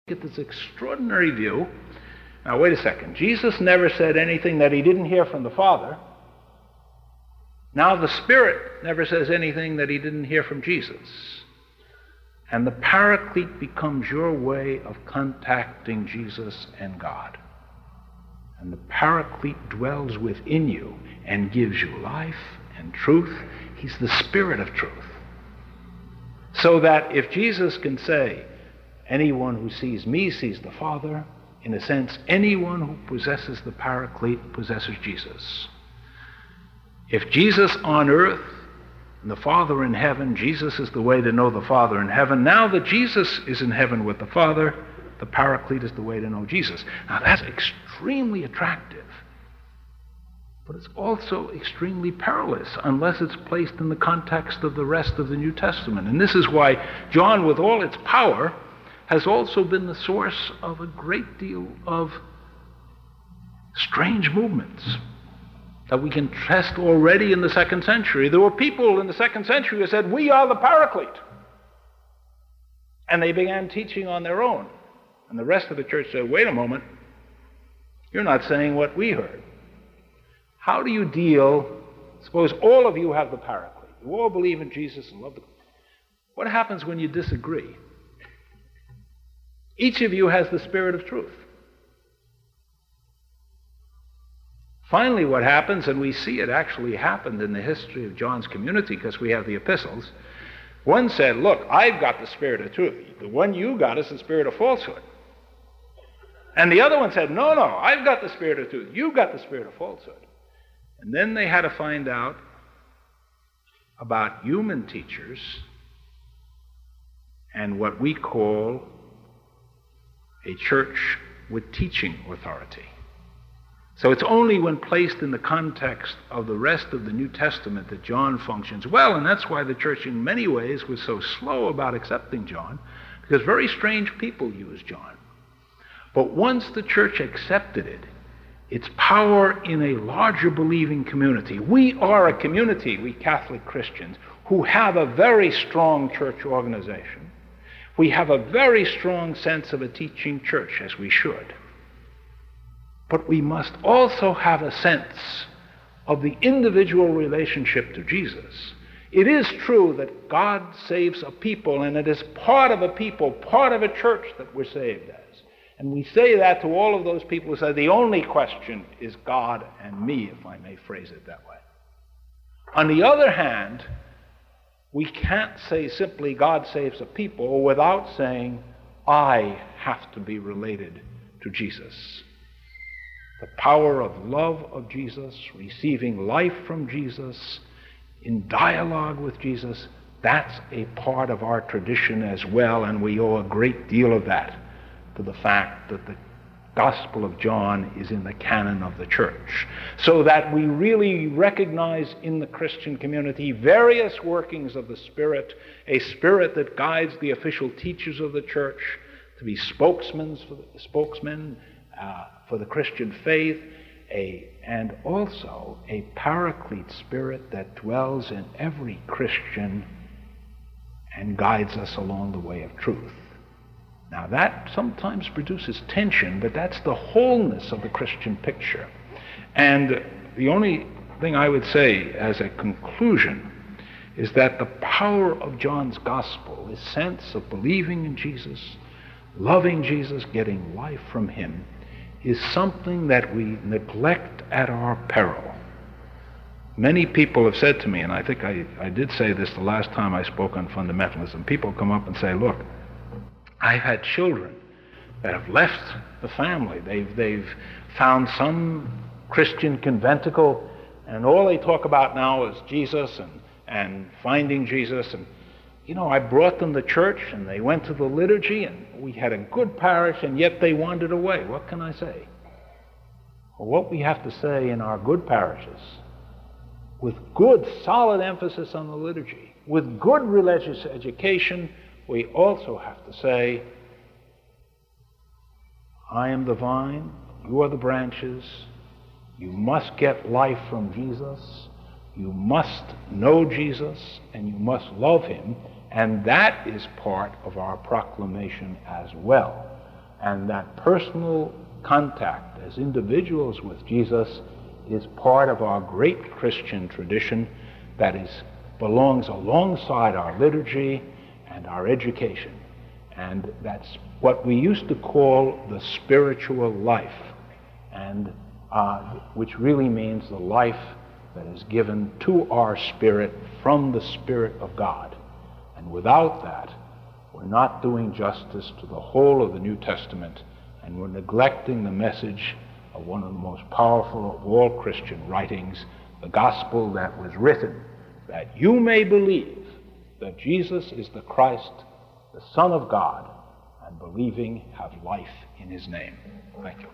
Get this extraordinary view. Now, wait a second. Jesus never said anything that he didn't hear from the Father. Now the Spirit never says anything that he didn't hear from Jesus. And the Paraclete becomes your way of contacting Jesus and God. And the Paraclete dwells within you and gives you life and truth. He's the Spirit of truth. So that if Jesus can say, anyone who sees me sees the Father, in a sense, anyone who possesses the Paraclete possesses Jesus. If Jesus on earth and the Father in heaven, Jesus is the way to know the Father in heaven. Now that Jesus is in heaven with the Father, the Paraclete is the way to know Jesus. Now that's extremely attractive, but it's also extremely perilous unless it's placed in the context of the rest of the New Testament. And this is why John, with all its power, has also been the source of a great deal of strange movements that we can test already in the 2nd century. There were people in the 2nd century who said, we are the Paraclete. And they began teaching on their own. And the rest of the church said, wait a moment, you're not saying what we heard. How do you deal, suppose all of you have the Paraclete, you all believe in Jesus and love the... What happens when you disagree? Each of you has the Spirit of truth. Finally, what happens, and we see it actually happened in the history of John's community because we have the epistles, one said, look, I've got the Spirit of truth. The one you got is the spirit of falsehood. And the other one said, no, I've got the Spirit of truth. You've got the spirit of falsehood. And then they had to find out about human teachers and what we call a church with teaching authority. So it's only when placed in the context of the rest of the New Testament that John functions well, and that's why the church in many ways was so slow about accepting John, because very strange people used John. But once the church accepted it, its power in a larger believing community. We are a community, we Catholic Christians, who have a very strong church organization. We have a very strong sense of a teaching church, as we should. But we must also have a sense of the individual relationship to Jesus. It is true that God saves a people, and it is part of a people, part of a church that we're saved as. And we say that to all of those people who say the only question is God and me, if I may phrase it that way. On the other hand, we can't say simply God saves a people without saying I have to be related to Jesus. The power of love of Jesus, receiving life from Jesus, in dialogue with Jesus, that's a part of our tradition as well, and we owe a great deal of that to the fact that the Gospel of John is in the canon of the church, so that we really recognize in the Christian community various workings of the Spirit, a Spirit that guides the official teachers of the church to be spokesmen for the Christian faith, and also a Paraclete Spirit that dwells in every Christian and guides us along the way of truth. Now that sometimes produces tension, but that's the wholeness of the Christian picture. And the only thing I would say as a conclusion is that the power of John's gospel, his sense of believing in Jesus, loving Jesus, getting life from him, is something that we neglect at our peril. Many people have said to me, and I think I did say this the last time I spoke on fundamentalism, people come up and say, look, I've had children that have left the family. They've found some Christian conventicle, and all they talk about now is Jesus and finding Jesus. And, you know, I brought them to church, and they went to the liturgy, and we had a good parish, and yet they wandered away. What can I say? Well, what we have to say in our good parishes, with good, solid emphasis on the liturgy, with good religious education, we also have to say, I am the vine, you are the branches, you must get life from Jesus, you must know Jesus, and you must love him, and that is part of our proclamation as well. And that personal contact as individuals with Jesus is part of our great Christian tradition that belongs alongside our liturgy and our education. And that's what we used to call the spiritual life, and which really means the life that is given to our spirit from the Spirit of God. And without that, we're not doing justice to the whole of the New Testament, and we're neglecting the message of one of the most powerful of all Christian writings, the gospel that was written, that you may believe that Jesus is the Christ, the Son of God, and believing have life in his name. Thank you.